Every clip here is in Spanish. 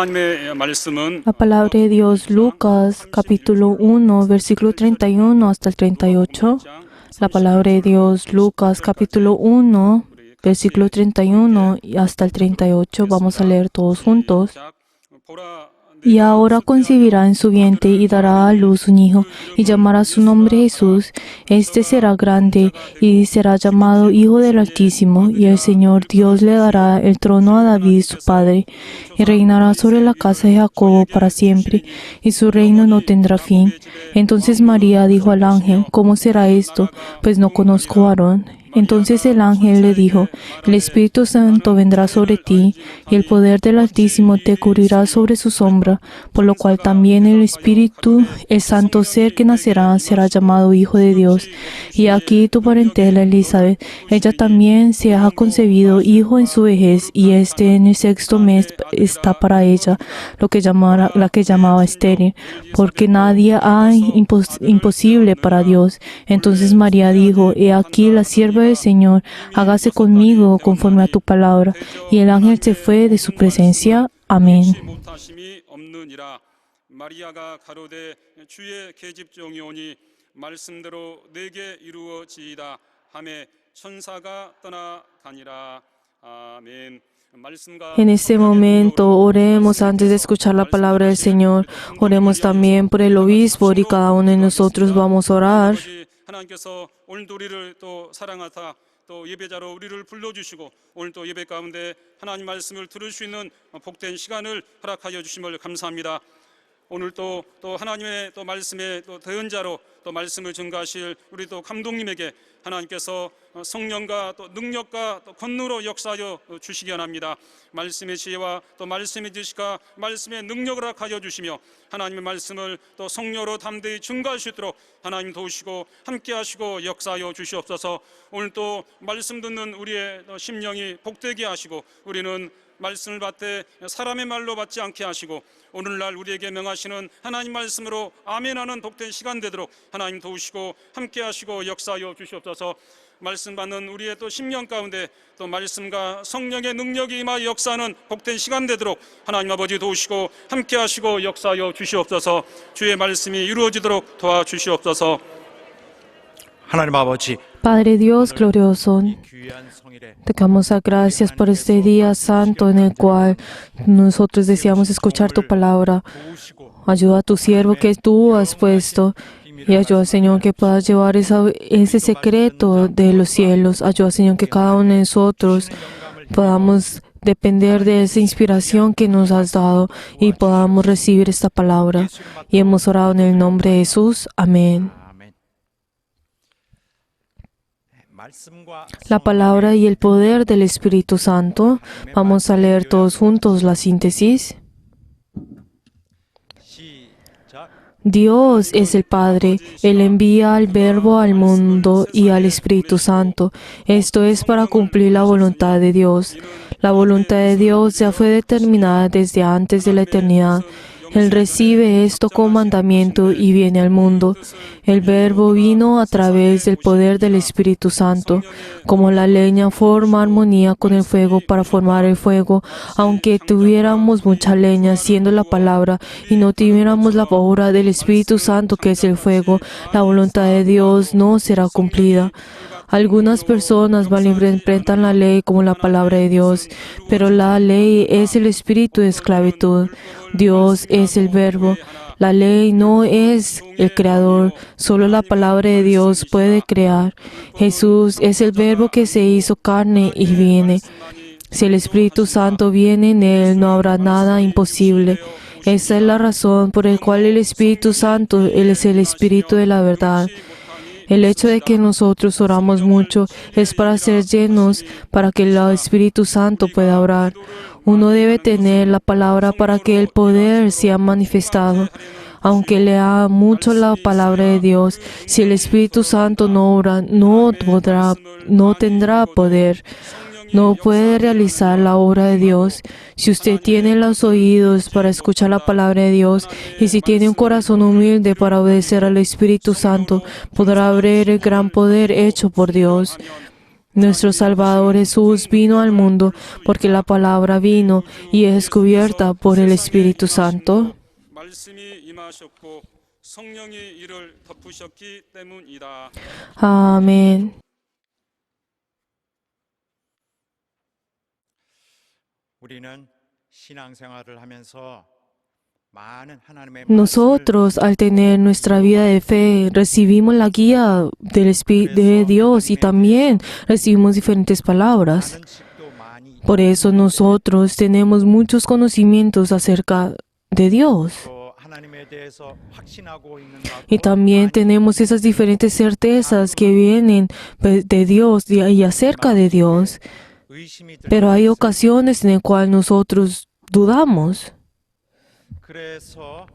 하나님의 말씀은 La palabra de Dios, Lucas, capítulo 1, versículo 31 hasta el 38. La palabra de Dios, Lucas, capítulo 1, versículo 31 y hasta el 38. Vamos a leer todos juntos. Y ahora concebirá en su vientre y dará a luz un hijo, y llamará su nombre Jesús. Este será grande y será llamado Hijo del Altísimo, y el Señor Dios le dará el trono a David su padre, y reinará sobre la casa de Jacobo para siempre, y su reino no tendrá fin. Entonces María dijo al ángel: ¿Cómo será esto? Pues no conozco varón. Entonces el ángel le dijo: El Espíritu Santo vendrá sobre ti, y el poder del Altísimo te cubrirá sobre su sombra, por lo cual también el Espíritu, el santo ser que nacerá, será llamado Hijo de Dios. Y aquí tu parentela Elizabeth, ella también se ha concebido hijo en su vejez, y en el 6º mes está para ella la que llamaba estéril, porque nadie hay imposible para Dios. Entonces María dijo: He aquí la sierva del Señor, hágase conmigo conforme a tu palabra. Y el ángel se fue de su presencia. Amén. 마리아가 가로되 주의 계집종이 오니 말씀대로 내게 이루어지이다 하매 천사가 떠나가니라. 아멘. En este momento oremos antes de escuchar la palabra del Señor. Oremos también por el obispo y cada uno de nosotros vamos a orar. 하나님께서 오늘도 우리를 또 사랑하사 또 예배자로 우리를 불러주시고 오늘 또 예배 가운데 하나님 말씀을 들을 수 있는 복된 시간을 허락하여 주심을 감사합니다. 오늘 또 하나님의 또 말씀의 또 대언자로 또 말씀을 전가하실 우리 또 감독님에게 하나님께서 성령과 또 능력과 또 권능으로 역사하여 주시기 원합니다. 말씀의 지혜와 또 말씀의 지식과 말씀의 능력을 허락하여 주시며 하나님의 말씀을 또 성령으로 담대히 증거할 수 있도록 하나님 도우시고 함께 하시고 역사하여 주시옵소서. 오늘 또 말씀 듣는 우리의 심령이 복되게 하시고 우리는 말씀을 받되 사람의 말로 받지 않게 하시고 오늘날 우리에게 명하시는 하나님 말씀으로 아멘하는 복된 시간 되도록 하나님 도우시고 함께 하시고 역사하여 주시옵소서. 말씀 받는 우리의 또 심령 가운데 또 말씀과 성령의 능력이 임하여 역사하는 복된 시간 되도록 하나님 아버지 도우시고 함께 하시고 역사하여 주시옵소서. 주의 말씀이 이루어지도록 도와주시옵소서. 하나님 아버지, Padre Dios glorioso, te damos gracias por este día santo en el cual nosotros deseamos escuchar tu palabra. Ayuda a tu siervo que tú has puesto y ayuda, Señor, que puedas llevar ese secreto de los cielos. Ayuda, Señor, que cada uno de nosotros podamos depender de esa inspiración que nos has dado y podamos recibir esta palabra. Y hemos orado en el nombre de Jesús. Amén. La palabra y el poder del Espíritu Santo. Vamos a leer todos juntos la síntesis. Dios es el Padre. Él envía al Verbo al mundo y al Espíritu Santo. Esto es para cumplir la voluntad de Dios. La voluntad de Dios ya fue determinada desde antes de la eternidad. Él recibe esto como mandamiento y viene al mundo. El Verbo vino a través del poder del Espíritu Santo. Como la leña forma armonía con el fuego para formar el fuego, aunque tuviéramos mucha leña, siendo la palabra, y no tuviéramos la obra del Espíritu Santo, que es el fuego, la voluntad de Dios no será cumplida. Algunas personas malinterpretan la ley como la palabra de Dios, pero la ley es el espíritu de esclavitud. Dios es el Verbo. La ley no es el Creador, solo la palabra de Dios puede crear. Jesús es el Verbo que se hizo carne y viene. Si el Espíritu Santo viene en Él, no habrá nada imposible. Esa es la razón por la cual el Espíritu Santo, Él es el Espíritu de la verdad. El hecho de que nosotros oramos mucho es para ser llenos, para que el Espíritu Santo pueda orar. Uno debe tener la palabra para que el poder sea manifestado. Aunque lea mucho la palabra de Dios, si el Espíritu Santo no ora, no tendrá poder. No puede realizar la obra de Dios. Si usted tiene los oídos para escuchar la palabra de Dios y si tiene un corazón humilde para obedecer al Espíritu Santo, podrá ver el gran poder hecho por Dios. Nuestro Salvador Jesús vino al mundo porque la palabra vino y es cubierta por el Espíritu Santo. 말씀이 임하셨고 성령이 이를 덮으셨기 때문이다. Amén. 우리는 신앙생활을 하면서 많은 하나님의 Nosotros, al tener nuestra vida de fe, recibimos la guía de Dios y también recibimos diferentes palabras. 많은 책도 많이 Por eso nosotros tenemos muchos conocimientos acerca de Dios. 또 하나님에 대해서 확신하고 있는 Y también tenemos esas diferentes certezas que vienen de Dios y acerca de Dios. 의심이 Pero hay ocasiones en las cuales nosotros dudamos. 그래서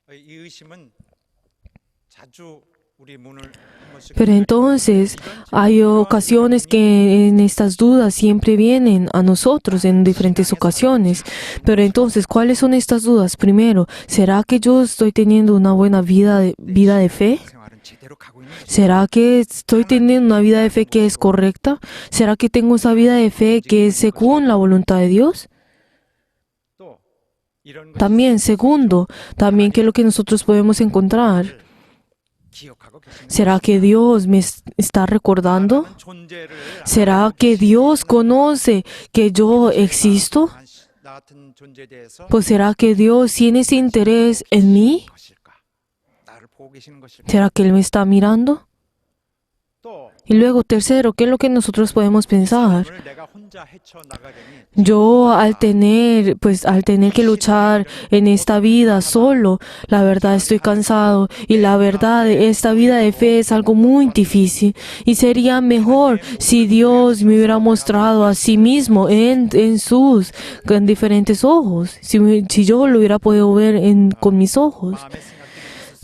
이 의심은 자주 우리 문을 한 번씩 Pero entonces hay ocasiones que en estas dudas siempre vienen a nosotros en diferentes ocasiones. Pero entonces, ¿cuáles son estas dudas? Primero, ¿será que yo estoy teniendo una buena vida de fe? 생활은 제대로 가고 있는 것이 ¿Será que estoy teniendo una vida de fe que es correcta? ¿Será que tengo esa vida de fe que es según la voluntad de Dios? 또 이런 것이 También, segundo, también qué es lo que nosotros podemos encontrar. 기억하고 계신 ¿Será que Dios me está recordando? 하나님은 존재를 ¿Será que Dios conoce que yo existo? 나 같은 존재에 대해서 Pues ¿será que Dios tiene ese interés en mí? 것일까? 나를 보고 계시는 것일까? ¿Será que Él me está mirando? 또 Y luego, tercero, ¿qué es lo que nosotros podemos pensar? 오늘 내가 혼자 헤쳐 나가려니 Yo al tener que luchar en esta vida solo, la verdad estoy cansado y la verdad esta vida de fe es algo muy difícil y sería mejor si Dios me hubiera mostrado a sí mismo en diferentes ojos, si yo lo hubiera podido ver con mis ojos. 마음의 생각들이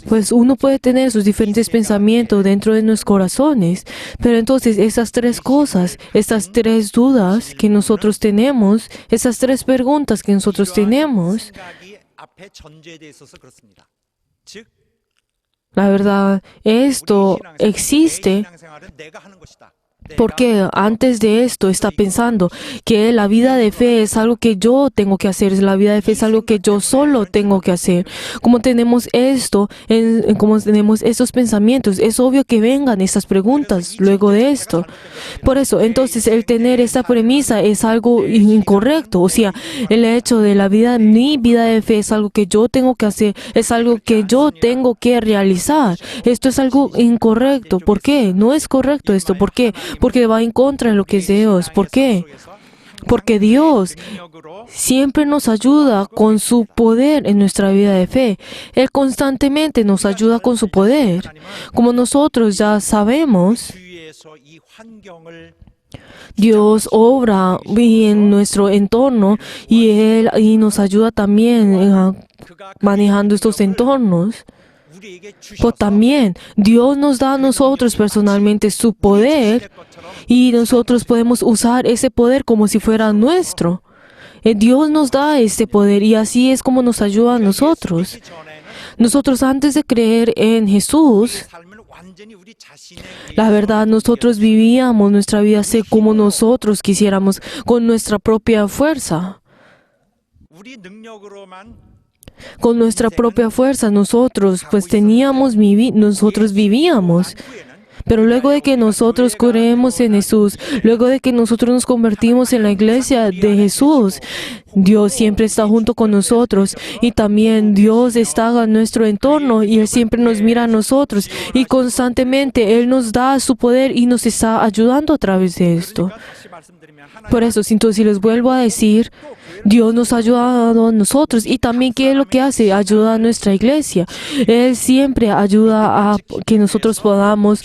Pues uno puede tener sus diferentes pensamientos dentro de nuestros corazones, pero entonces esas tres cosas, estas tres dudas que nosotros tenemos, esas tres preguntas que nosotros tenemos, 생각이 앞에 전제되어 있어서 그렇습니다. 즉 la verdad, esto existe 신앙생활은 내가 하는 것이다. porque antes de esto está pensando que la vida de fe es algo que yo tengo que hacer, la vida de fe es algo que yo solo tengo que hacer. Como tenemos como tenemos estos pensamientos, es obvio que vengan estas preguntas luego de esto. Por eso, entonces, el tener esta premisa es algo incorrecto. O sea, el hecho de mi vida de fe es algo que yo tengo que hacer, es algo que yo tengo que realizar. Esto es algo incorrecto. ¿Por qué? No es correcto esto. ¿Por qué? Porque va en contra de lo que es Dios. ¿Por qué? Porque Dios siempre nos ayuda con su poder en nuestra vida de fe. Él constantemente nos ayuda con su poder. Como nosotros ya sabemos, 주위에서 이 환경을 Dios obra en nuestro entorno y nos ayuda también manejando estos entornos. 우리에게 Pues también Dios nos da a nosotros personalmente su poder y nosotros podemos usar ese poder como si fuera nuestro. Dios nos da este poder y así es como nos ayuda a nosotros. Nosotros antes de creer en Jesús, 삶을 완전히 우리 자신의 la verdad nosotros vivíamos nuestra vida así como nosotros quisiéramos, con nuestra propia fuerza. 우리 능력으로만 Con nuestra propia fuerza nosotros nosotros vivíamos. Pero luego de que nosotros creemos en Jesús, luego de que nosotros nos convertimos en la iglesia de Jesús, Dios siempre está junto con nosotros y también Dios está en nuestro entorno y Él siempre nos mira a nosotros y constantemente Él nos da su poder y nos está ayudando a través de esto. 다시 말씀드리면 하나님 Por eso, entonces, si les vuelvo a decir, Dios nos ha ayudado a nosotros y también ¿qué es lo que hace? Ayuda a nuestra iglesia. Él siempre ayuda a que nosotros podamos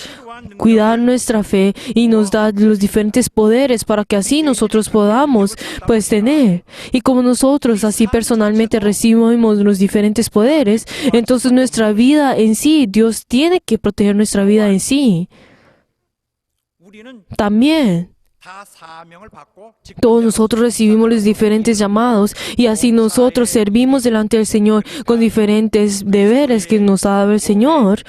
cuidar nuestra fe y nos da los diferentes poderes para que así nosotros podamos tener. Y como nosotros así personalmente recibimos los diferentes poderes, entonces nuestra vida en sí, Dios tiene que proteger nuestra vida en sí. 우리는 También 다 사명을 받고 Todos nosotros recibimos los diferentes llamados y así nosotros servimos delante del Señor con diferentes deberes que nos ha dado el Señor.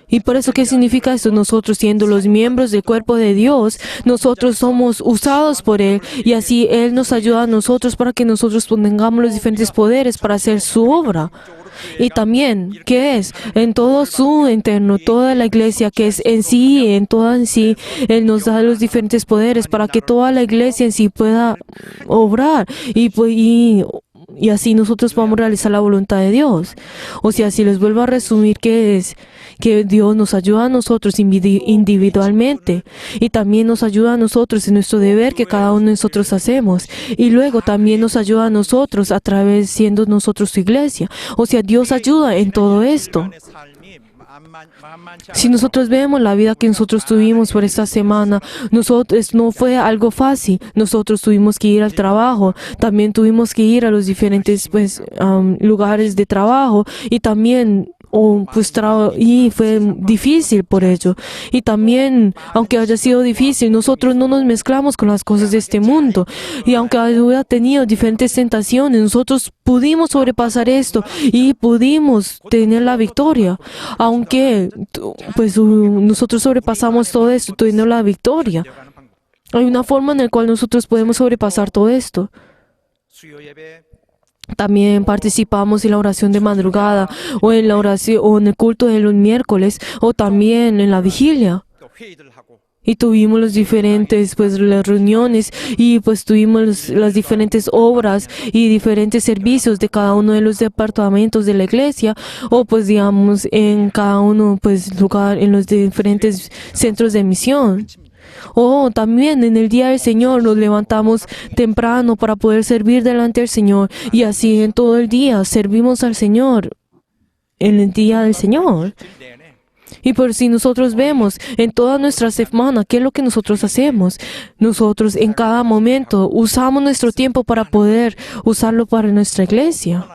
Y por eso, ¿qué significa esto? Nosotros, siendo los miembros del cuerpo de Dios, nosotros somos usados por Él y así Él nos ayuda a nosotros para que nosotros tengamos los diferentes poderes para hacer su obra. Y también, ¿qué es? En todo su interno, toda la iglesia que es en sí, en toda en sí, Él nos da los diferentes poderes para que toda la iglesia en sí pueda obrar y así nosotros podamos realizar la voluntad de Dios. O sea, si les vuelvo a resumir, ¿qué es? Que Dios nos ayuda a nosotros individualmente y también nos ayuda a nosotros en nuestro deber que cada uno de nosotros hacemos y luego también nos ayuda a nosotros a través siendo nosotros su iglesia. O sea, Dios ayuda en todo esto. Si nosotros vemos la vida que nosotros tuvimos por esta semana, nosotros no fue algo fácil. Nosotros tuvimos que ir al trabajo, también tuvimos que ir a los diferentes lugares de trabajo y también y fue difícil por ello. Y también, aunque haya sido difícil, nosotros no nos mezclamos con las cosas de este mundo. Y aunque hubiera tenido diferentes tentaciones, nosotros pudimos sobrepasar esto y pudimos tener la victoria. Aunque, nosotros sobrepasamos todo esto, teniendo la victoria. Hay una forma en la cual nosotros podemos sobrepasar todo esto. También participamos en la oración de madrugada o en la oración o en el culto de los miércoles o también en la vigilia. Y tuvimos los diferentes las reuniones y tuvimos las diferentes obras y diferentes servicios de cada uno de los departamentos de la iglesia o digamos en cada uno lugar en los diferentes centros de misión. También en el día del Señor nos levantamos temprano para poder servir delante del Señor y así en todo el día servimos al Señor en el día del Señor. Y por si nosotros vemos en toda nuestra semana qué es lo que nosotros hacemos, nosotros en cada momento usamos nuestro tiempo para poder usarlo para nuestra iglesia.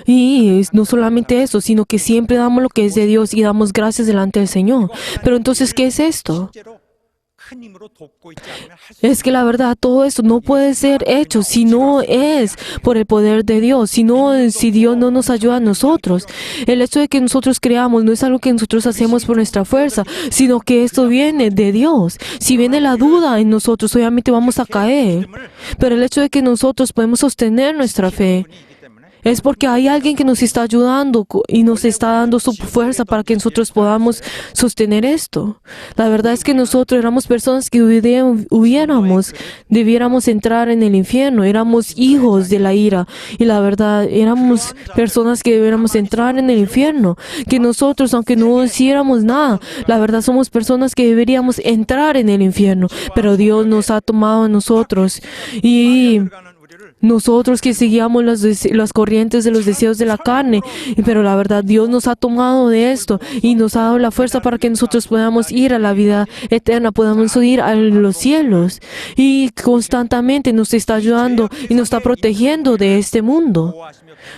Y no solamente eso, sino que siempre damos lo que es de Dios y damos gracias delante del Señor. Pero entonces, ¿qué es esto? Es que la verdad, todo esto no puede ser hecho si no es por el poder de Dios, si Dios no nos ayuda a nosotros. El hecho de que nosotros creamos no es algo que nosotros hacemos por nuestra fuerza, sino que esto viene de Dios. Si viene la duda en nosotros, obviamente vamos a caer. Pero el hecho de que nosotros podemos sostener nuestra fe es porque hay alguien que nos está ayudando y nos está dando su fuerza para que nosotros podamos sostener esto. La verdad es que nosotros éramos personas que debiéramos entrar en el infierno. Éramos hijos de la ira. Y la verdad, éramos personas que debiéramos entrar en el infierno. Que nosotros, aunque no hiciéramos nada, la verdad somos personas que deberíamos entrar en el infierno. Pero Dios nos ha tomado a nosotros. Y nosotros que seguíamos las corrientes de los deseos de la carne, pero la verdad Dios nos ha tomado de esto y nos ha dado la fuerza para que nosotros podamos ir a la vida eterna, podamos ir a los cielos y constantemente nos está ayudando y nos está protegiendo de este mundo.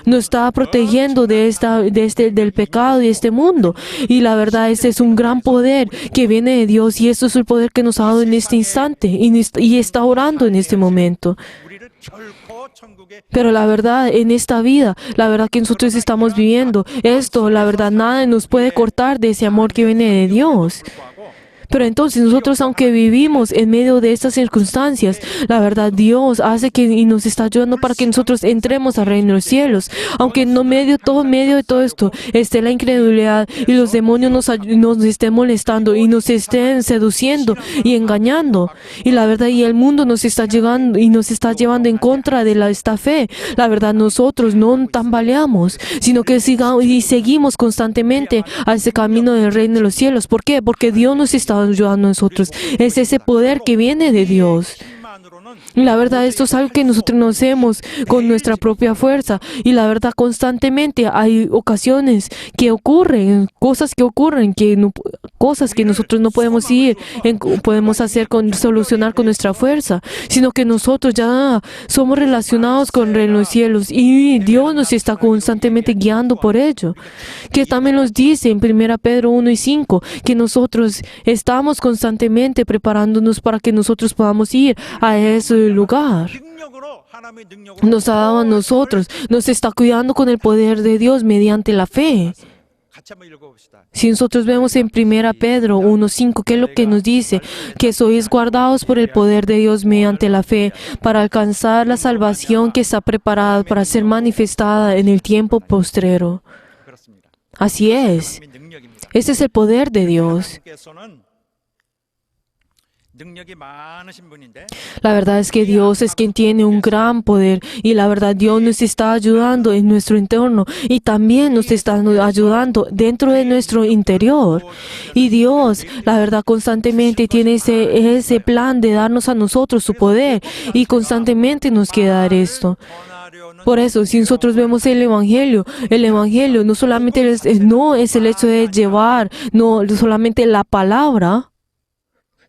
Nos está protegiendo del pecado y de este mundo. Y la verdad, este es un gran poder que viene de Dios y esto es el poder que nos ha dado en este instante y está orando en este momento. Pero la verdad, en esta vida, la verdad que nosotros estamos viviendo, la verdad, nada nos puede cortar de ese amor que viene de Dios. Pero entonces nosotros, aunque vivimos en medio de estas circunstancias, la verdad Dios hace y nos está ayudando para que nosotros entremos al reino de los cielos. Aunque en medio de todo esto esté la incredulidad y los demonios nos estén molestando y nos estén seduciendo y engañando. Y la verdad, y el mundo nos está llegando y nos está llevando en contra de esta fe. La verdad, nosotros no tambaleamos, sino que seguimos constantemente a ese camino del reino de los cielos. ¿Por qué? Porque Dios nos está ayudando a nosotros. Es ese poder que viene de Dios. Y la verdad, esto es algo que nosotros no hacemos con nuestra propia fuerza. Y la verdad, constantemente hay ocasiones que ocurren, cosas que ocurren, cosas que nosotros no podemos podemos hacer solucionar con nuestra fuerza, sino que nosotros ya somos relacionados con los cielos y Dios nos está constantemente guiando por ello. Que también nos dice en 1 Pedro 1 y 5 que nosotros estamos constantemente preparándonos para que nosotros podamos ir a ese lugar. Nos ha dado a nosotros, nos está cuidando con el poder de Dios mediante la fe. Si nosotros vemos en 1 Pedro 1:5, ¿qué es lo que nos dice? Que sois guardados por el poder de Dios mediante la fe para alcanzar la salvación que está preparada para ser manifestada en el tiempo postrero. Así es. Ese es el poder de Dios. La verdad es que Dios es quien tiene un gran poder y la verdad Dios nos está ayudando en nuestro entorno y también nos está ayudando dentro de nuestro interior. Y Dios, la verdad, constantemente tiene ese plan de darnos a nosotros su poder y constantemente nos quiere dar esto. Por eso, si nosotros vemos el Evangelio no solamente no es el hecho de llevar, no solamente la palabra,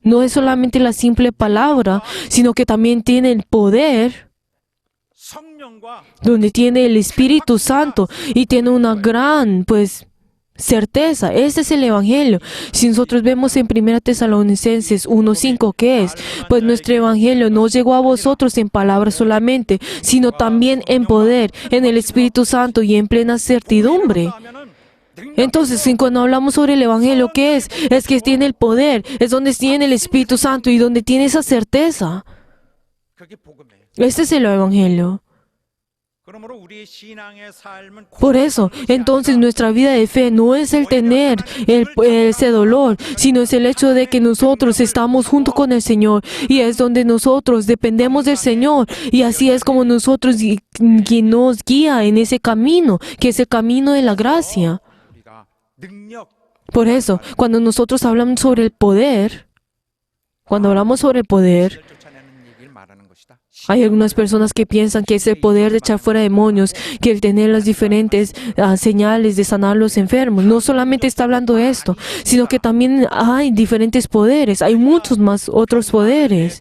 no es solamente la simple palabra, sino que también tiene el poder, donde tiene el Espíritu Santo y tiene una gran, certeza. Ese es el Evangelio. Si nosotros vemos en 1 Tesalonicenses 1:5, ¿qué es? Pues nuestro Evangelio no llegó a vosotros en palabras solamente, sino también en poder, en el Espíritu Santo y en plena certidumbre. Entonces, cuando hablamos sobre el Evangelio, ¿qué es? Es que tiene el poder, es donde tiene el Espíritu Santo y donde tiene esa certeza. Este es el Evangelio. Por eso, entonces nuestra vida de fe no es el tener ese dolor, sino es el hecho de que nosotros estamos junto con el Señor y es donde nosotros dependemos del Señor y así es como nosotros quien nos guía en ese camino, que es el camino de la gracia. Por eso, cuando nosotros hablamos sobre el poder, hay algunas personas que piensan que es el poder de echar fuera demonios, que el tener las diferentes señales de sanar a los enfermos. No solamente está hablando de esto, sino que también hay diferentes poderes, hay muchos más otros poderes.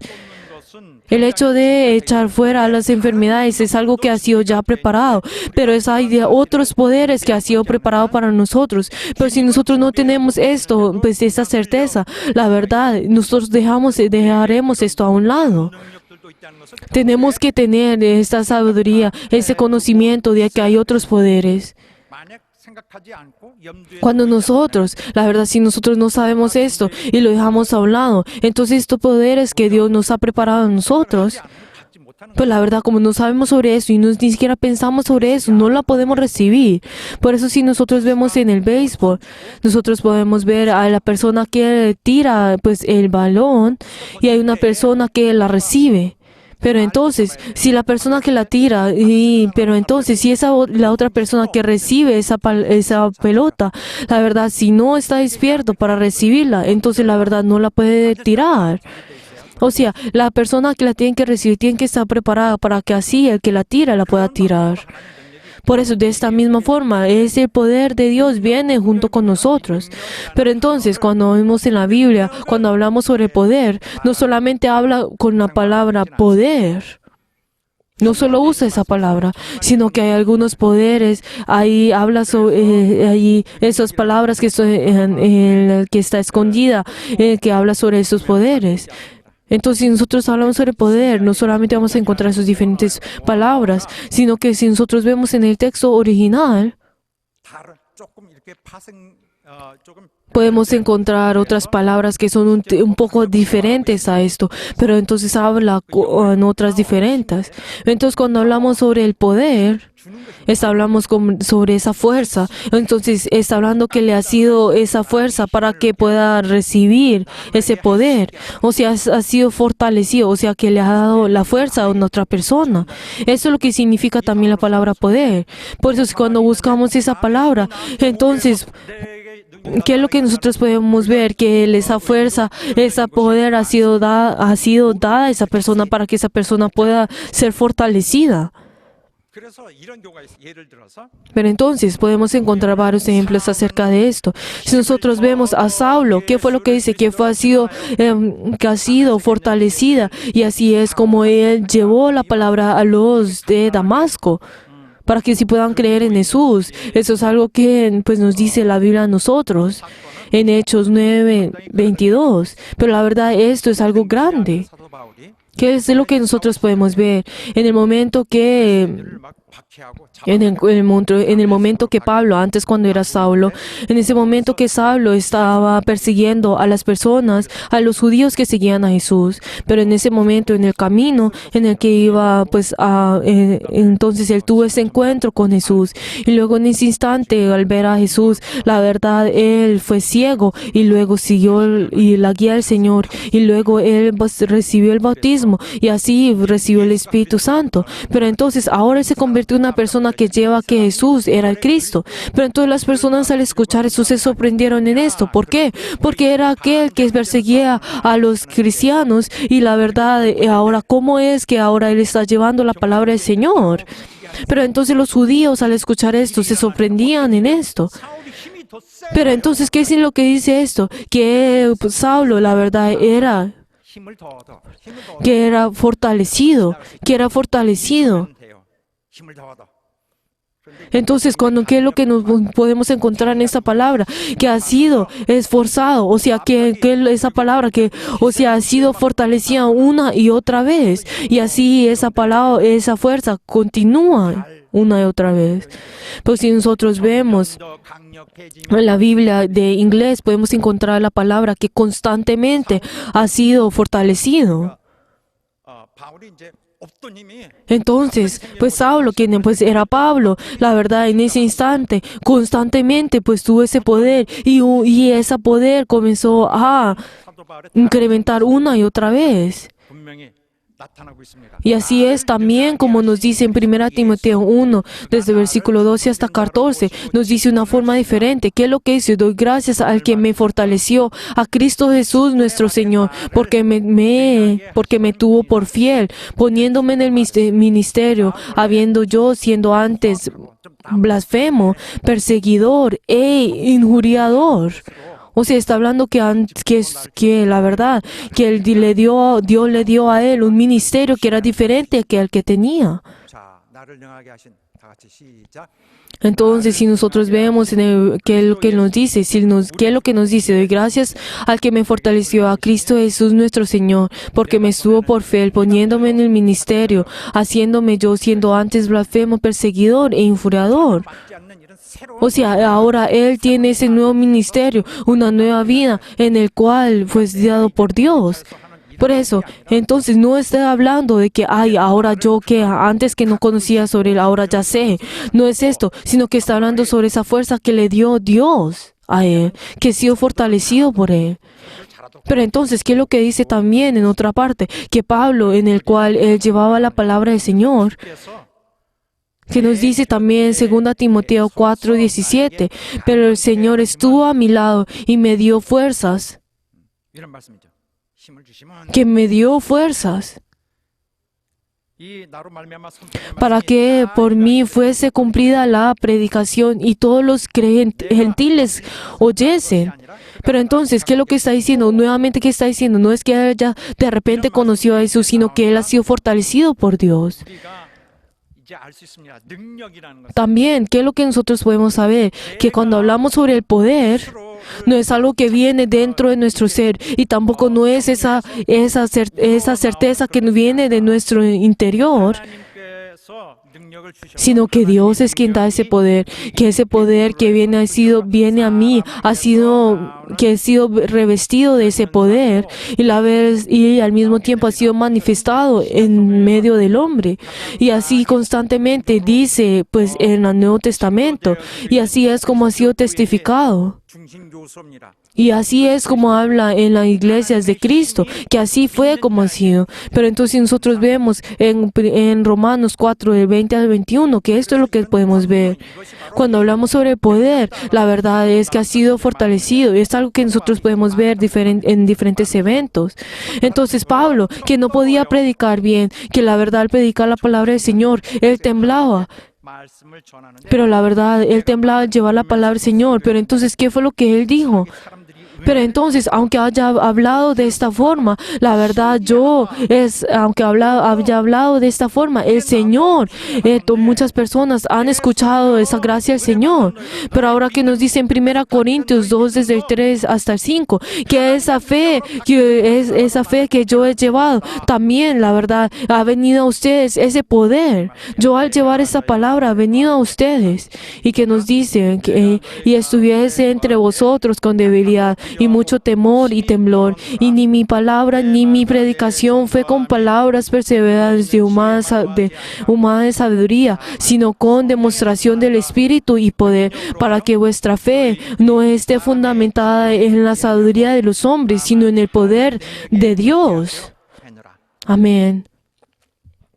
El hecho de echar fuera las enfermedades es algo que ha sido ya preparado, pero hay de otros poderes que ha sido preparado para nosotros. Pero si nosotros no tenemos esto, esa certeza, la verdad, nosotros dejaremos esto a un lado. Tenemos que tener esta sabiduría, ese conocimiento de que hay otros poderes. Cuando nosotros, la verdad, si nosotros no sabemos esto y lo dejamos a un lado, entonces estos poderes que Dios nos ha preparado a nosotros, pues la verdad, como no sabemos sobre eso y ni siquiera pensamos sobre eso, no la podemos recibir. Por eso si nosotros vemos en el béisbol, nosotros podemos ver a la persona que tira el balón y hay una persona que la recibe. Pero entonces, si la persona que la tira, pero entonces, si la otra persona que recibe esa pelota, la verdad, si no está despierto para recibirla, entonces la verdad no la puede tirar. O sea, la persona que la tiene que recibir tiene que estar preparada para que así el que la tira la pueda tirar. Por eso, de esta misma forma, ese poder de Dios viene junto con nosotros. Pero entonces, cuando vemos en la Biblia, cuando hablamos sobre poder, no solamente habla con la palabra poder, no solo usa esa palabra, sino que hay algunos poderes, ahí habla sobre esas palabras que está escondida, que habla sobre esos poderes. Entonces, si nosotros hablamos sobre poder, no solamente vamos a encontrar sus diferentes palabras, sino que si nosotros vemos en el texto original, podemos encontrar otras palabras que son un poco diferentes a esto, pero entonces habla con otras diferentes. Entonces, cuando hablamos sobre el poder, hablamos sobre esa fuerza. Entonces, está hablando que le ha sido esa fuerza para que pueda recibir ese poder. O sea, ha sido fortalecido, o sea, que le ha dado la fuerza a otra persona. Eso es lo que significa también la palabra poder. Por eso, cuando buscamos esa palabra, entonces ¿qué es lo que nosotros podemos ver? Que esa fuerza, ese poder ha sido dada a esa persona para que esa persona pueda ser fortalecida. 그래서 이런 경우가 있어요. 예를 들어서 Pero entonces podemos encontrar varios ejemplos acerca de esto. Si nosotros vemos a Saulo, ¿qué fue lo que dice? Que ha sido fortalecida, y así es como él llevó la palabra a los de Damasco para que sí puedan creer en Jesús. Eso es algo que pues nos dice la Biblia a nosotros en Hechos 9:22. Pero la verdad, esto es algo grande. 사도 바울이 ¿Qué es lo que nosotros podemos ver? En el momento que 그들을 막 박해하고 en el momento que Pablo, antes cuando era Saulo, en ese momento que Saulo estaba persiguiendo a las personas, a los judíos que seguían a Jesús, pero en ese momento, en el camino en el que iba, pues, entonces él tuvo ese encuentro con Jesús, y luego en ese instante, al ver a Jesús, la verdad, él fue ciego, y luego siguió y la guía del Señor, y luego él pues, recibió el bautismo, y así recibió el Espíritu Santo. Pero entonces ahora él se convirtió en una persona que lleva que Jesús era el Cristo. Pero entonces las personas al escuchar eso se sorprendieron en esto. ¿Por qué? Porque era aquel que perseguía a los cristianos, y la verdad, ahora, ¿cómo es que ahora él está llevando la palabra del Señor? Pero entonces los judíos al escuchar esto se sorprendían en esto. 사울이 힘이 더 세. Pero entonces, ¿qué es lo que dice esto? Que pues, Saulo, la verdad, 힘을 더 얻어. 힘을 더 얻어. que era fortalecido, 돼요. 힘을 더 얻어. Entonces, ¿qué es lo que nos podemos encontrar en esta palabra? Que ha sido esforzado, o sea, que esa palabra, o sea, ha sido fortalecida una y otra vez. Y así esa palabra, esa fuerza continúa una y otra vez. Pues si nosotros vemos 더 강력해지면 en la Biblia de inglés, podemos encontrar la palabra que constantemente ha sido fortalecido. 바울이 이제 없던 힘이 Entonces, pues Saulo, quien pues era Pablo, la verdad, en ese instante, constantemente pues tuvo ese poder, y ese poder comenzó a 사도 바울의 incrementar una y otra vez. 분명히 나타나고 있습니다. Y así es también como nos dice en 1 Timoteo 1, desde el versículo 12 hasta 14, nos dice una forma diferente. ¿Qué es lo que dice? Doy gracias al que me fortaleció, a Cristo Jesús nuestro Señor, porque me tuvo por fiel, poniéndome en el ministerio, habiendo yo siendo antes blasfemo, perseguidor e injuriador. O sea, está hablando que la verdad, que Dios le dio a él un ministerio que era diferente que el que tenía. 자, 나를 능하게 하신 다 같이 시작. Entonces, si nosotros vemos qué es lo que nos dice, qué es lo que nos dice, doy gracias al que me fortaleció, a Cristo Jesús nuestro Señor, porque me estuvo por fe, poniéndome en el ministerio, haciéndome yo siendo antes blasfemo, perseguidor e injuriador. 맞지 않는 이런 새로운 O sea, ahora él tiene ese nuevo ministerio, una nueva vida en el cual fue dado por Dios. Por eso, entonces no está hablando de que, ahora yo que antes que no conocía sobre él, ahora ya sé. No es esto, sino que está hablando sobre esa fuerza que le dio Dios a él, que ha sido fortalecido por él. Pero entonces, ¿qué es lo que dice también en otra parte? Que Pablo, en el cual él llevaba la palabra del Señor, que nos dice también en 2 Timoteo 4:17, pero el Señor estuvo a mi lado y me dio fuerzas, 이런 말씀이죠. 힘을 주시면 que me dio fuerzas, 이 나로 말미암아 선포된 para 말씀이 que 다 por mí fuese cumplida la predicación y todos los gentiles oyesen. Pero entonces, ¿qué es lo que está diciendo? Nuevamente, ¿qué está diciendo? No es que él ya de repente conoció a Jesús, sino que él ha sido fortalecido por Dios. 우리가 이제 알 수 있습니다. 능력이라는 것은 También, ¿qué es lo que nosotros podemos saber? Que cuando hablamos sobre el poder, no es algo que viene dentro de nuestro ser, y tampoco no es esa certeza que viene de nuestro interior, 하나님께서 능력을 주셨고 sino que Dios es quien da ese poder, que ese poder que viene a mí ha sido que he sido revestido de ese poder y al mismo tiempo ha sido manifestado en medio del hombre. Y así constantemente dice pues en el Nuevo Testamento, y así es como ha sido testificado. 중심 요소입니다. Y así es como habla en las iglesias de Cristo, que así fue como ha sido. Pero entonces nosotros vemos en Romanos 4, del 20 al 21, que esto es lo que podemos ver. Cuando hablamos sobre poder, la verdad es que ha sido fortalecido y es algo que nosotros podemos ver en diferentes eventos. Entonces Pablo, que no podía predicar bien, que la verdad al predicar la palabra del Señor, él temblaba. 말씀을 전하는데 Pero la verdad, él temblaba al llevar la palabra del Señor. Pero entonces, ¿qué fue lo que él dijo? 사람들이 Pero entonces, aunque haya hablado de esta forma, la verdad aunque haya hablado de esta forma, el Señor, muchas personas han escuchado esa gracia del Señor. Pero ahora que nos dice en 1 Corintios 2, desde el 3 hasta el 5, que esa fe que yo he llevado, también, la verdad, ha venido a ustedes ese poder. Yo al llevar esa palabra, ha venido a ustedes. Y que nos dice que y estuviese entre vosotros con debilidad y mucho temor y temblor, y ni mi palabra ni mi predicación fue con palabras perseveradas de humana sabiduría, sino con demostración del Espíritu y poder, para que vuestra fe no esté fundamentada en la sabiduría de los hombres, sino en el poder de Dios. 해노라. Amén.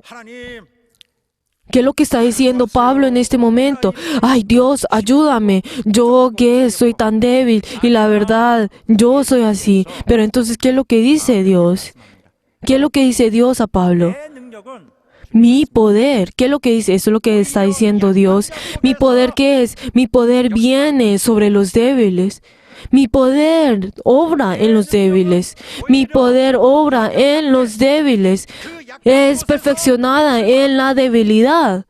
하나님, ¿Qué es lo que está diciendo Pablo en este momento? Ay, Dios, ayúdame. Yo que soy tan débil y la verdad, yo soy así. Pero entonces, ¿qué es lo que dice Dios? ¿Qué es lo que dice Dios a Pablo? 내 능력은 Mi poder. ¿Qué es lo que dice? Eso es lo que está diciendo Dios. ¿Mi poder qué es? Mi poder viene sobre los débiles. Mi poder obra en los débiles. Mi poder obra en los débiles. Es perfeccionada en la debilidad.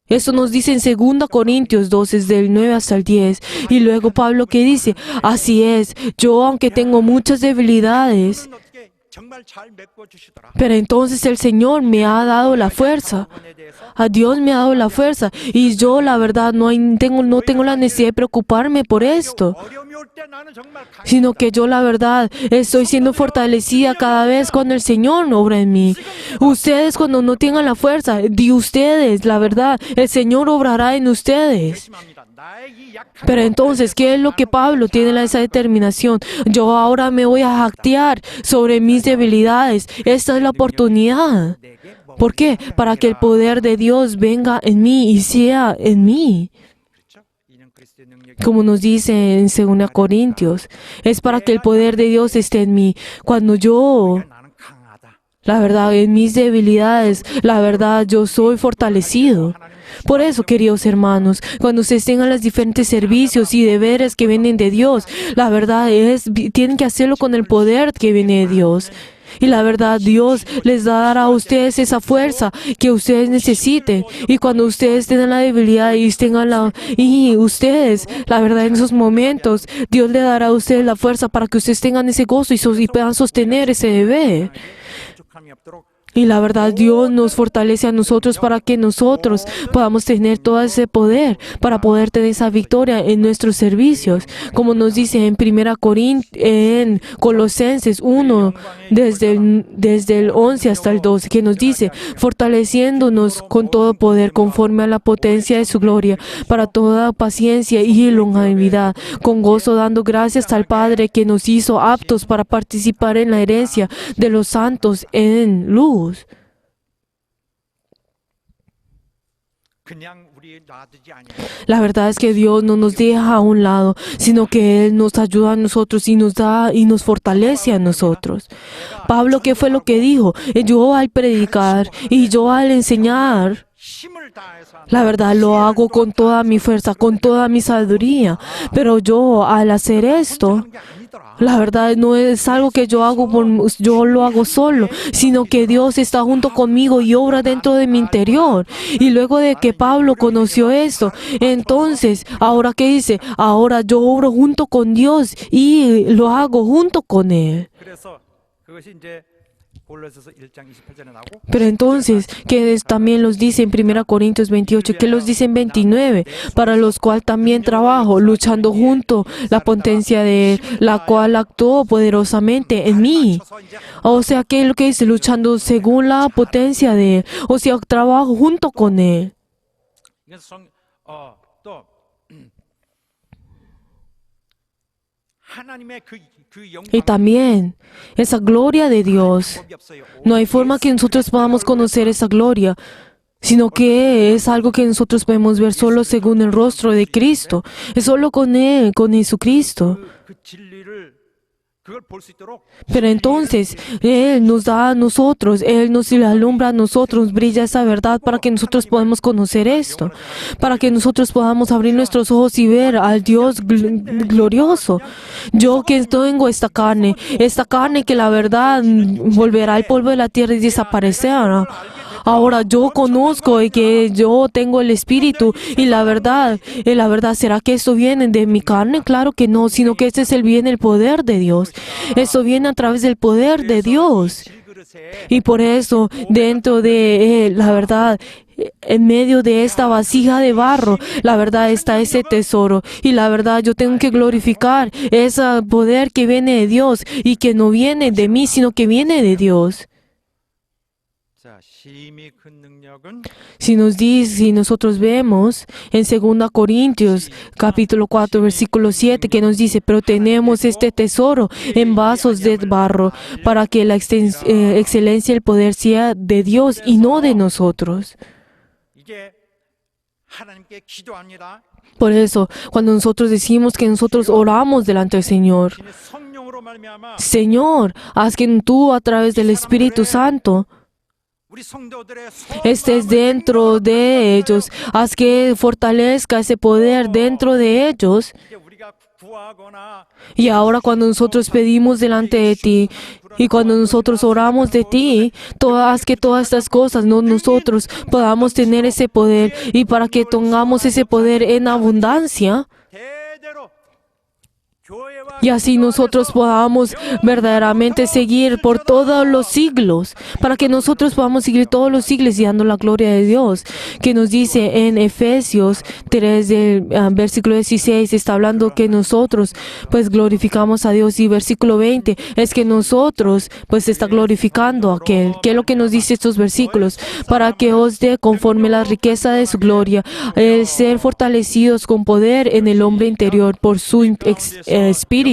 Eso nos dice en 2 Corintios 2, desde el 9 hasta el 10. Y luego Pablo que dice, así es, yo aunque tengo muchas debilidades, 어떻게 정말 잘 메꿔 주시더라. pero entonces el Señor me ha dado la fuerza. 부분에 대해서 A Dios me ha dado la fuerza. Y yo la verdad no tengo la necesidad de preocuparme por esto. 어려움이 올 때 나는 정말 강해. Sino que yo la verdad estoy siendo fortalecida cada vez cuando el Señor obra en mí. Ustedes cuando no tengan la fuerza, ustedes, la verdad, el Señor obrará en ustedes. 심합니다. 나의 이 약한 Pero entonces, ¿qué es lo que Pablo tiene esa determinación? Yo ahora me voy a jactear sobre mis debilidades. Esta es la oportunidad. 내게 ¿Por qué? Para que el poder de Dios venga en mí y sea en mí. 그렇죠? 이는 그리스도의 능력이 Como nos dice en 2 Corintios, es para que el poder de Dios esté en mí. Cuando yo, 나는 강하다. la verdad, en mis debilidades, la verdad, yo soy fortalecido. Por eso, queridos hermanos, cuando ustedes tengan los diferentes servicios y deberes que vienen de Dios, la verdad tienen que hacerlo con el poder que viene de Dios. Y la verdad, Dios les dará a ustedes esa fuerza que ustedes necesiten. Y cuando ustedes tengan la debilidad y ustedes, la verdad, en esos momentos, Dios le dará a ustedes la fuerza para que ustedes tengan ese gozo y puedan sostener ese deber. 부족함이 없도록 Y la verdad, Dios nos fortalece a nosotros para que nosotros podamos tener todo ese poder, para poder tener esa victoria en nuestros servicios. Como nos dice en Colosenses 1, desde el 11 hasta el 12, que nos dice, fortaleciéndonos con todo poder conforme a la potencia de su gloria, para toda paciencia y longanimidad, con gozo dando gracias al Padre que nos hizo aptos para participar en la herencia de los santos en luz. 그냥 우리 놔두지 아니하고 La verdad es que Dios no nos deja a un lado, sino que Él nos ayuda a nosotros y nos da y nos fortalece a nosotros. Pablo, ¿qué fue lo que dijo? Yo al predicar y yo al enseñar, 힘을 다해서 하는 la verdad lo hago con toda mi fuerza, con toda mi sabiduría. Pero yo al hacer esto, 게 아니더라. la verdad no es algo que yo lo hago solo, sino que Dios está junto conmigo y obra dentro de mi interior. Y luego de que Pablo conoció esto, entonces, ¿ahora qué dice? Ahora yo obro junto con Dios y lo hago junto con Él. 그래서 그것이 이제 골로새서 1장 28절에 나오고 Pero entonces, también los dice en 1 Corintios 28, que los dice en 29, para los cuales también trabajo, luchando junto la potencia de Él, la cual actuó poderosamente en mí. O sea, que lo que dice, luchando según la potencia de Él, o sea, trabajo junto con Él. 또 하나님의 그 Y 영광 también esa gloria de Dios. 법이 없어요. No hay forma que nosotros podamos conocer esa gloria, sino que es algo que nosotros podemos ver solo según el rostro de Cristo. Es solo con Él, con Jesucristo. 그 진리를 그걸 볼 수 있도록 Pero entonces, Él nos da a nosotros, Él nos alumbra a nosotros, brilla esa verdad para que nosotros podamos conocer esto, para que nosotros podamos abrir nuestros ojos y ver al Dios glorioso. Yo que tengo esta carne que la verdad volverá al polvo de la tierra y desaparecerá. Ahora yo conozco y que yo tengo el Espíritu y la verdad, ¿será que esto viene de mi carne? Claro que no, sino que este es el poder de Dios. Esto viene a través del poder de Dios. 질그릇에 Y por eso, dentro de Él, la verdad, en medio de esta vasija de barro, la verdad está ese tesoro. Y la verdad, yo tengo que glorificar ese poder que viene de Dios y que no viene de mí, sino que viene de Dios. 자, 심히 큰 능력은 Si nosotros vemos en 2 Corintios capítulo 4 versículo 7 que nos dice, pero tenemos este tesoro en vasos de barro para que la excelencia y el poder sea de Dios y no de nosotros. 이게 하나님께 기도합니다. Por eso, cuando nosotros decimos que nosotros oramos delante del Señor, 신의 성령으로 말미암아 Señor, haz que tú a través del Espíritu Santo 우리 성도들의 estés dentro de ellos, haz que fortalezca ese poder dentro de ellos. 이제 우리가 구하거나 Y ahora cuando nosotros pedimos delante de ti y cuando nosotros oramos de ti, haz que todas estas cosas, nosotros podamos tener ese poder y para que tengamos ese poder en abundancia. 대대로 교회와 Y así nosotros podamos verdaderamente seguir por todos los siglos, para que nosotros podamos seguir todos los siglos y dando la gloria de Dios, que nos dice en Efesios 3, del versículo 16, está hablando que nosotros pues glorificamos a Dios, y versículo 20 es que nosotros pues está glorificando a aquel. ¿Qué es lo que nos dice estos versículos? Para que os dé conforme la riqueza de su gloria, el ser fortalecidos con poder en el hombre interior por su espíritu.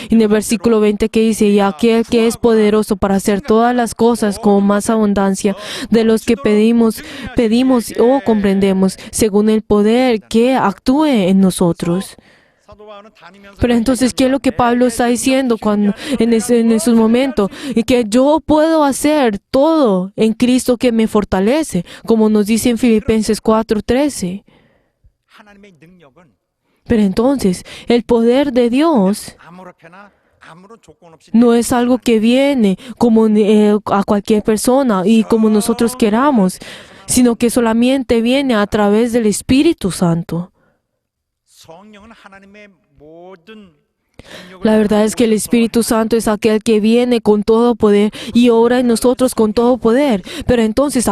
Y en el versículo 20 que dice, y aquel que es poderoso para hacer todas las cosas con más abundancia de los que pedimos o comprendemos, según el poder que actúe en nosotros. 사도 바울은 다니면서 Pero entonces, ¿qué es lo que Pablo está diciendo en esos momentos? Y que yo puedo hacer todo en Cristo que me fortalece, como nos dice en Filipenses 4:13. 하나님의 능력은 Pero entonces, el poder de Dios 아무렇게나 아무런 조건 없이 no es algo que viene como a cualquier persona y como nosotros queramos, sino que solamente viene a través del Espíritu Santo. 성령은 하나님의 모든 La verdad es que el Espíritu Santo es aquel que viene con todo poder y obra en nosotros con todo poder. Pero entonces,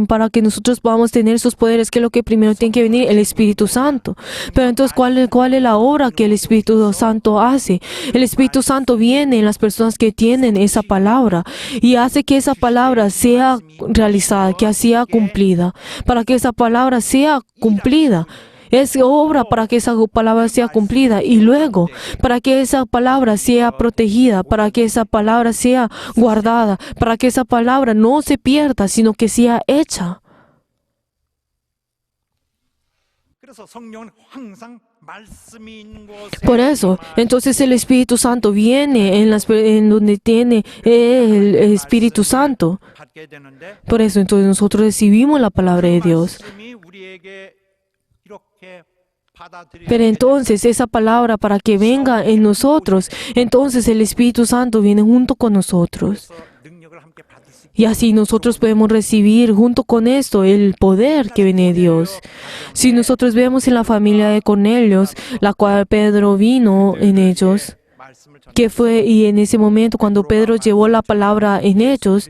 para que nosotros podamos tener esos poderes, ¿qué es lo que primero tiene que venir? El Espíritu Santo. Pero entonces, ¿cuál es la obra que el Espíritu Santo hace? El Espíritu Santo viene en las personas que tienen esa palabra y hace que esa palabra sea realizada, que sea cumplida. Para que esa palabra sea cumplida. Es obra para que esa palabra sea cumplida y luego para que esa palabra sea protegida, para que esa palabra sea guardada, para que esa palabra no se pierda, sino que sea hecha. 그래서 성령은 항상 말씀이 있는 곳에 Por eso, entonces el Espíritu Santo viene en donde tiene el Espíritu Santo. 받게 되는데 Por eso, entonces nosotros recibimos la palabra de Dios. 말씀이 우리에게 이렇게 받아들이게 Pero entonces esa palabra para que venga en nosotros, entonces el Espíritu Santo viene junto con nosotros. 되면서 능력을 함께 받을 수 있게 Y así nosotros podemos recibir junto con esto el poder que viene de Dios. Si nosotros vemos en la familia de Cornelios, la cual Pedro vino en ellos, 말씀을 que fue, y en ese momento cuando Pedro llevó la palabra en ellos,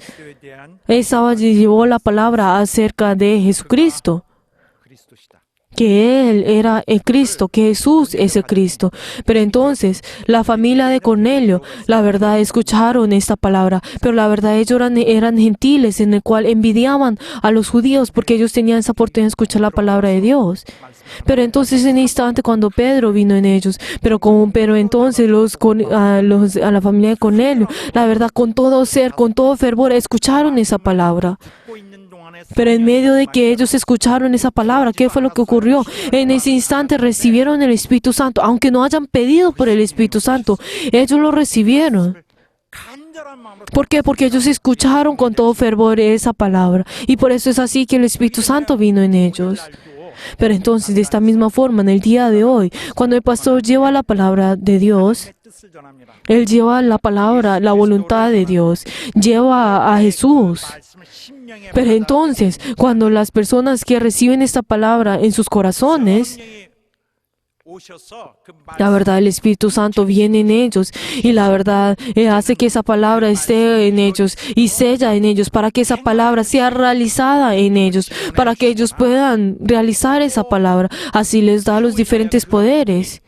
llevó la palabra acerca de Jesucristo, que Él era el Cristo, que Jesús es el Cristo. Pero entonces, la familia de Cornelio, la verdad, escucharon esta palabra, pero la verdad ellos eran gentiles, en el cual envidiaban a los judíos porque ellos tenían esa oportunidad de escuchar la palabra de Dios. Pero entonces en el instante cuando Pedro vino en ellos, pero entonces a la familia de Cornelio, la verdad, con todo ser, con todo fervor, escucharon esa palabra. Pero en medio de que ellos escucharon esa palabra, ¿qué fue lo que ocurrió? En ese instante recibieron el Espíritu Santo, aunque no hayan pedido por el Espíritu Santo, ellos lo recibieron. ¿Por qué? Porque ellos escucharon con todo fervor esa palabra. Y por eso es así que el Espíritu Santo vino en ellos. Pero entonces, de esta misma forma, en el día de hoy, cuando el pastor lleva la palabra de Dios, él lleva la palabra, la voluntad de Dios, lleva a Jesús. Pero entonces, cuando las personas que reciben esta palabra en sus corazones, la verdad, el Espíritu Santo viene en ellos y la verdad hace que esa palabra esté en ellos y sella en ellos para que esa palabra sea realizada en ellos, para que ellos puedan realizar esa palabra. Así les da los diferentes poderes.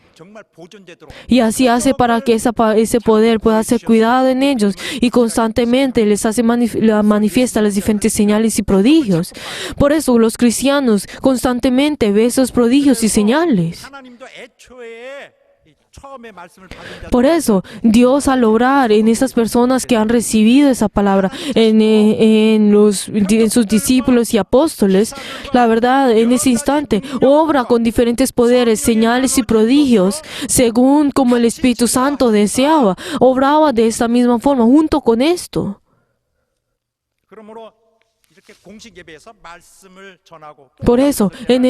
Y así hace para que ese poder pueda ser cuidado en ellos y constantemente les hace manifiesta las diferentes señales y prodigios. Por eso los cristianos constantemente ven esos prodigios y señales. Por eso, Dios al obrar en esas personas que han recibido esa palabra, en sus discípulos y apóstoles, la verdad, en ese instante, obra con diferentes poderes, señales y prodigios, según como el Espíritu Santo deseaba, obraba de esta misma forma, junto con esto. Por eso, en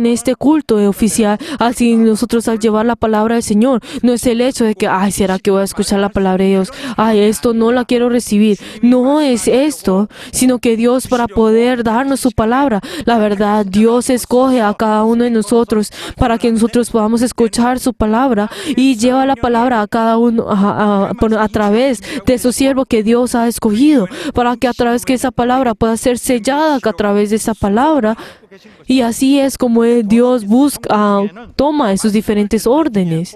este culto oficial, así nosotros al llevar la palabra del Señor, no es el hecho de que, ¿será que voy a escuchar la palabra de Dios? Esto no la quiero recibir. No es esto, sino que Dios, para poder darnos su palabra, la verdad, Dios escoge a cada uno de nosotros para que nosotros podamos escuchar su palabra y lleva la palabra a cada uno a través de su siervo que Dios ha escogido, para que a través de esa palabra pueda ser sellada a través de esa palabra, y así es como Dios toma esos diferentes órdenes.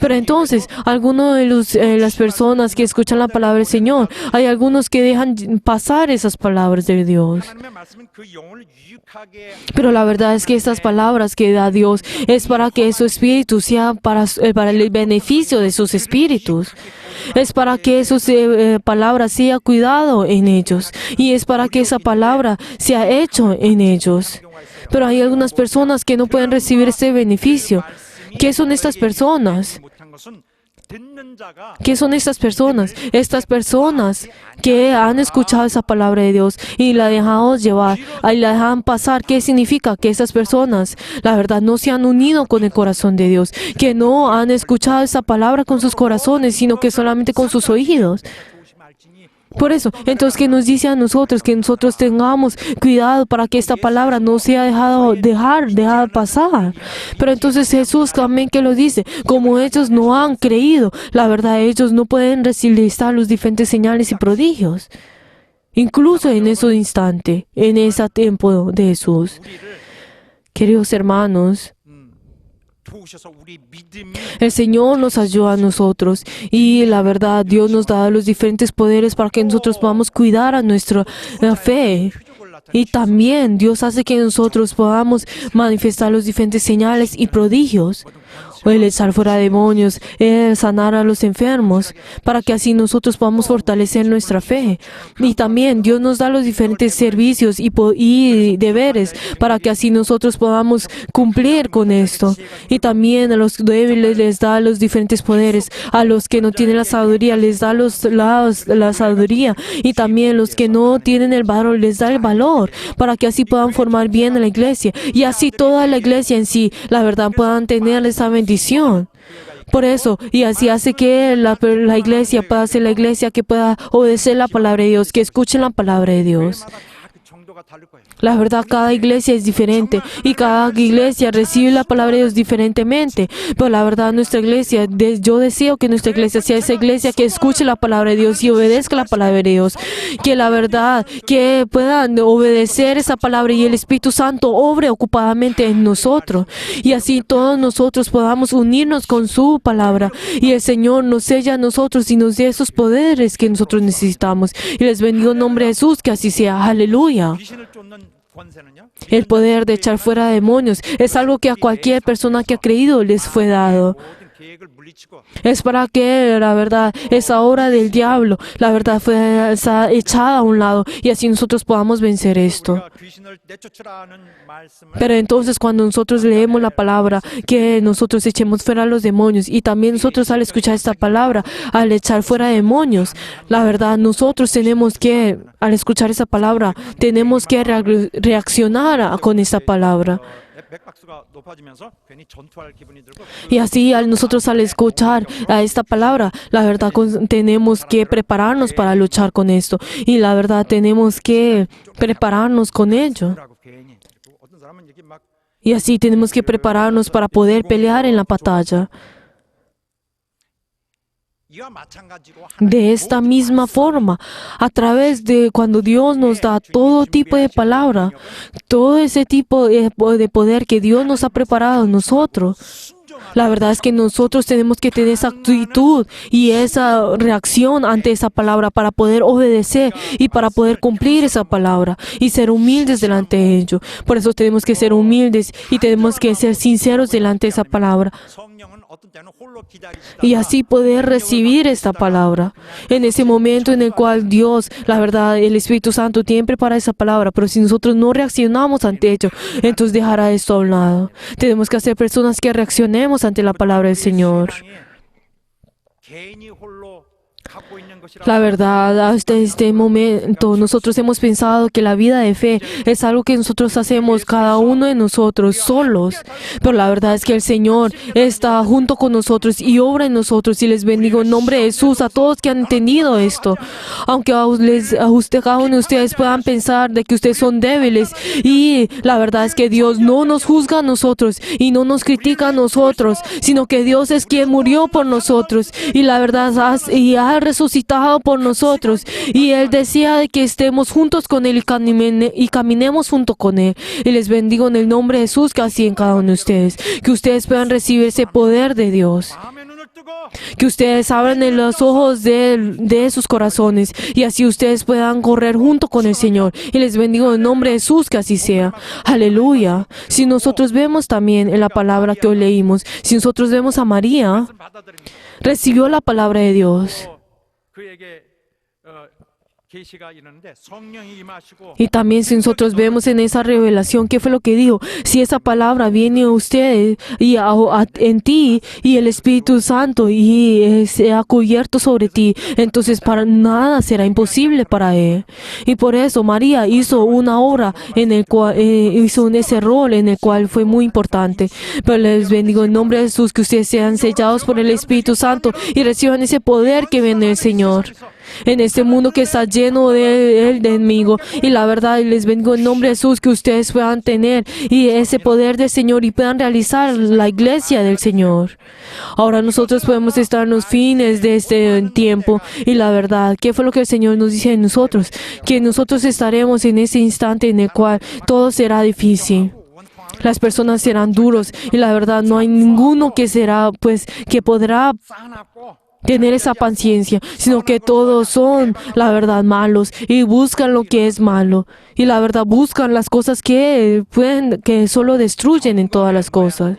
Pero entonces, algunos de las personas que escuchan la palabra del Señor, hay algunos que dejan pasar esas palabras de Dios. Pero la verdad es que estas palabras que da Dios es para que su espíritu sea para el beneficio de sus espíritus. Es para que esas palabras sea cuidado en ellos. Y es para que esa palabra sea hecho en ellos. Pero hay algunas personas que no pueden recibir este beneficio. ¿Qué son estas personas? ¿Qué son estas personas? Estas personas que han escuchado esa palabra de Dios y la dejamos llevar, y la dejan pasar. ¿Qué significa? Que esas personas, la verdad, no se han unido con el corazón de Dios, que no han escuchado esa palabra con sus corazones, sino que solamente con sus oídos. Por eso, entonces, ¿qué nos dice a nosotros? Que nosotros tengamos cuidado para que esta palabra no sea dejada pasar. Pero entonces Jesús también que lo dice, como ellos no han creído, la verdad, ellos no pueden recibir los diferentes señales y prodigios. Incluso en ese instante, en ese tiempo de Jesús. Queridos hermanos, el Señor nos ayuda a nosotros y la verdad, Dios nos da los diferentes poderes para que nosotros podamos cuidar a nuestra fe. Y también Dios hace que nosotros podamos manifestar los diferentes señales y prodigios. El echar fuera demonios, el sanar a los enfermos, para que así nosotros podamos fortalecer nuestra fe. Y también Dios nos da los diferentes servicios y deberes, para que así nosotros podamos cumplir con esto. Y también a los débiles les da los diferentes poderes, a los que no tienen la sabiduría les da la sabiduría, y también los que no tienen el valor les da el valor, para que así puedan formar bien a la iglesia, y así toda la iglesia en sí, la verdad, puedan tener esa bendición. Por eso, y así hace que la iglesia pueda ser la iglesia que pueda obedecer la palabra de Dios, que escuchen la palabra de Dios. 기도가 다를 거예요. La verdad, cada iglesia es diferente y cada iglesia recibe la palabra de Dios diferentemente. Pero la verdad, nuestra iglesia, yo deseo que nuestra iglesia sea esa iglesia que escuche la palabra de Dios y obedezca la palabra de Dios. Que la verdad, que puedan obedecer esa palabra y el Espíritu Santo obre ocupadamente en nosotros. Y así todos nosotros podamos unirnos con su palabra. Y el Señor nos sella a nosotros y nos dé esos poderes que nosotros necesitamos. Y les bendigo en nombre de Jesús, que así sea. Aleluya. 귀신을 쫓는 권세는요. El poder de echar fuera demonios es algo que a cualquier persona que ha creído les fue dado. 모든 계획을 물리치고 Es para que, la verdad, esa obra del diablo, la verdad, fue echada a un lado y así nosotros podamos vencer esto. 우리가 귀신을 내쫓으라는 말씀을 Pero entonces cuando nosotros leemos la palabra, que nosotros echemos fuera a los demonios y también nosotros al escuchar esta palabra, al echar fuera demonios, la verdad, nosotros tenemos que, al escuchar esa palabra, tenemos que reaccionar con esa palabra. 맥박수가 높아지면서 괜히 전투할 기분이 들고 Y así nosotros al escuchar a esta palabra, la verdad tenemos que prepararnos para luchar con esto. Y la verdad tenemos que prepararnos con ello. 라고 괜히 그리고 어떤 사람은 이게 막 Y así tenemos que prepararnos para poder pelear en la batalla. 이와 마찬가지로 하나님 De esta misma forma, a través de cuando Dios nos da todo tipo de palabra, todo ese tipo de poder que Dios nos ha preparado a nosotros, la verdad es que nosotros tenemos que tener esa actitud y esa reacción ante esa palabra para poder obedecer y para poder cumplir esa palabra y ser humildes delante de ello. Por eso tenemos que ser humildes y tenemos que ser sinceros delante de esa palabra. 성령은 어떤 때는 홀로 기다리시다가 Y así poder recibir esta palabra. En ese momento en el cual Dios, la verdad, el Espíritu Santo tiene preparada esa palabra, pero si nosotros no reaccionamos ante ello, entonces dejará esto a un lado. Tenemos que ser personas que reaccionemos ante la palabra del Señor. 개인이 홀로 갖고 있는 것이라 La verdad, hasta este momento nosotros hemos pensado que la vida de fe es algo que nosotros hacemos cada uno de nosotros solos. Pero la verdad es que el Señor está junto con nosotros y obra en nosotros. Y les bendigo en nombre de Jesús a todos que han entendido esto. Aunque cada uno de ustedes puedan pensar de que ustedes son débiles. Y la verdad es que Dios no nos juzga a nosotros y no nos critica a nosotros, sino que Dios es quien murió por nosotros. Y la verdad ha resucitado por nosotros. Y Él decía de que estemos juntos con Él y caminemos junto con Él. Y les bendigo en el nombre de Jesús, que así en cada uno de ustedes. Que ustedes puedan recibir ese poder de Dios. 마음의 눈을 뜨고 Que ustedes abran los ojos de sus corazones. Y así ustedes puedan correr junto con el Señor. Y les bendigo en el nombre de Jesús, que así sea. Aleluya. Si nosotros vemos también en la palabra que hoy leímos, si nosotros vemos a María, 받아들입니다. recibió la palabra de Dios. 그에게 계시가 이르는데 성령이 임하시고 Y también si nosotros vemos en esa revelación, ¿qué fue lo que dijo? Si esa palabra viene a ustedes y en ti y el Espíritu Santo y se ha cubierto sobre ti, entonces para nada será imposible para Él. Y por eso María hizo una obra en el cual hizo ese rol en el cual fue muy importante. Pero les bendigo en nombre de Jesús, que ustedes sean sellados por el Espíritu Santo y reciban ese poder que viene del Señor. En este mundo que está lleno de enemigo. Y la verdad, les bendigo en nombre de Jesús, que ustedes puedan tener y ese poder del Señor y puedan realizar la iglesia del Señor. Ahora nosotros podemos estar en los fines de este tiempo. Y la verdad, ¿qué fue lo que el Señor nos dice de nosotros? Que nosotros estaremos en ese instante en el cual todo será difícil. Las personas serán duros y la verdad no hay ninguno que será, pues, que podrá 싸납고 tener esa paciencia, sino que todos son, la verdad, malos y buscan lo que es malo. Y la verdad, buscan las cosas que solo destruyen en todas las cosas.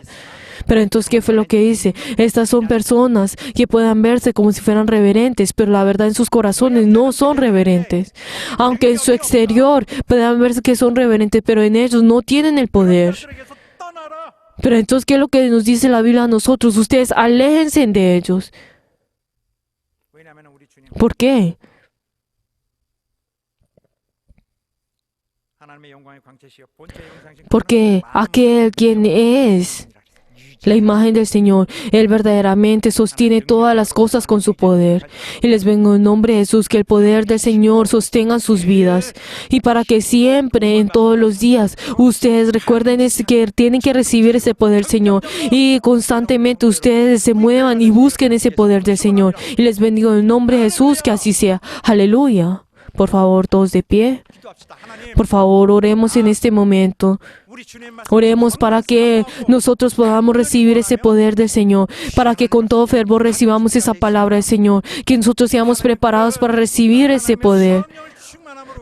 Pero entonces, ¿qué fue lo que dice? Estas son personas que puedan verse como si fueran reverentes, pero la verdad en sus corazones no son reverentes. Aunque en su exterior puedan verse que son reverentes, pero en ellos no tienen el poder. 그들에게서 떠나라. Pero entonces, ¿qué es lo que nos dice la Biblia a nosotros? Ustedes aléjense de ellos. 왜냐하면 우리 주님 ¿Por qué? 하나님의 영광의 광채시여 본체 영상신 Porque aquel quien es la imagen del Señor. Él verdaderamente sostiene todas las cosas con su poder. Y les vengo en nombre de Jesús que el poder del Señor sostenga sus vidas. Y para que siempre, en todos los días, ustedes recuerden que tienen que recibir ese poder del Señor. Y constantemente ustedes se muevan y busquen ese poder del Señor. Y les bendigo en el nombre de Jesús que así sea. Aleluya. Por favor, todos de pie. 기도합시다. 하나님, Por favor, oremos en este momento. 우리 주님 말씀 Oremos para que nosotros podamos recibir ese poder del Señor, para que con todo fervor recibamos esa palabra del Señor, que nosotros seamos preparados para recibir ese poder,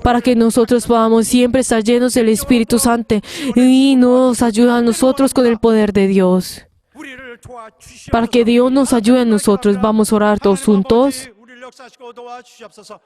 para que nosotros podamos siempre estar llenos del Espíritu Santo y nos ayude a nosotros con el poder de Dios. 우리를 도와주시옵소서. Para que Dios nos ayude a nosotros. Vamos a orar todos juntos. 우리를 역사하시고 도와주시옵소서.